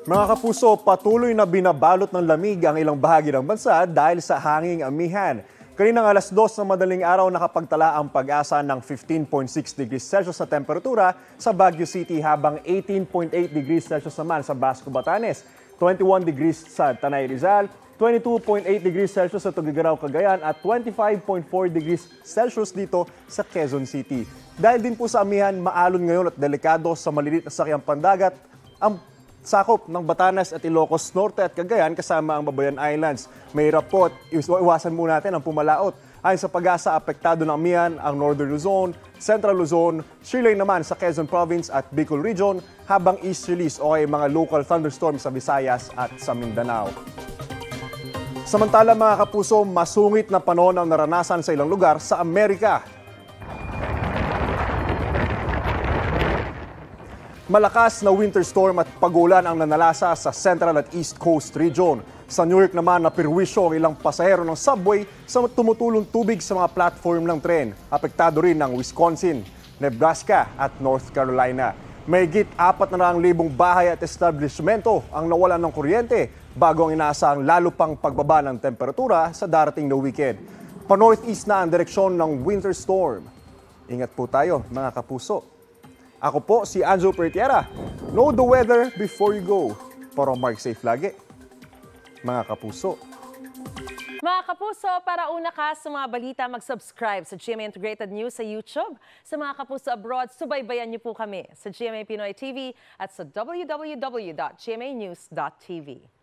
Mga kapuso, patuloy na binabalot ng lamig ang ilang bahagi ng bansa dahil sa hanging amihan. Kaninang alas 2 ng madaling araw nakapagtala ang Pag-asa ng 15.6 degrees Celsius sa temperatura sa Baguio City habang 18.8 degrees Celsius naman sa Basco, Batanes, 21 degrees sa Tanay Rizal, 22.8 degrees Celsius sa Tuguegarao, Cagayan at 25.4 degrees Celsius dito sa Quezon City. Dahil din po sa amihan, maalon ngayon at delikado sa maliliit na sakyang pandagat ang sakop ng Batanes at Ilocos Norte at Cagayan kasama ang Babayan Islands. May rapot, iwasan muna natin ang pumalaot. Ayon sa Pag-asa, apektado ng amihan ang Northern Luzon, Central Luzon, Silang naman sa Quezon Province at Bicol Region, habang East release o ay mga local thunderstorms sa Visayas at sa Mindanao. Samantala mga kapuso, masungit na panahon ang naranasan sa ilang lugar sa Amerika. Malakas na winter storm at pagulan ang nanalasa sa Central at East Coast region. Sa New York naman, napirwisyo ang ilang pasahero ng subway sa tumutulong tubig sa mga platform ng tren. Apektado rin ng Wisconsin, Nebraska at North Carolina. Mahigit 400,000 bahay at establishmento ang nawalan ng kuryente bago ang inaasahang lalo pang pagbaba ng temperatura sa darating na weekend. Pa-northeast na ang direksyon ng winter storm. Ingat po tayo mga kapuso. Ako po si Anjo Pertiera. Know the weather before you go. Para mark safe lagi. Mga kapuso. Mga kapuso, para una ka sa mga balita, mag-subscribe sa GMA Integrated News sa YouTube. Sa mga kapuso abroad, subaybayan niyo po kami sa GMA Pinoy TV at sa www.gmanews.tv.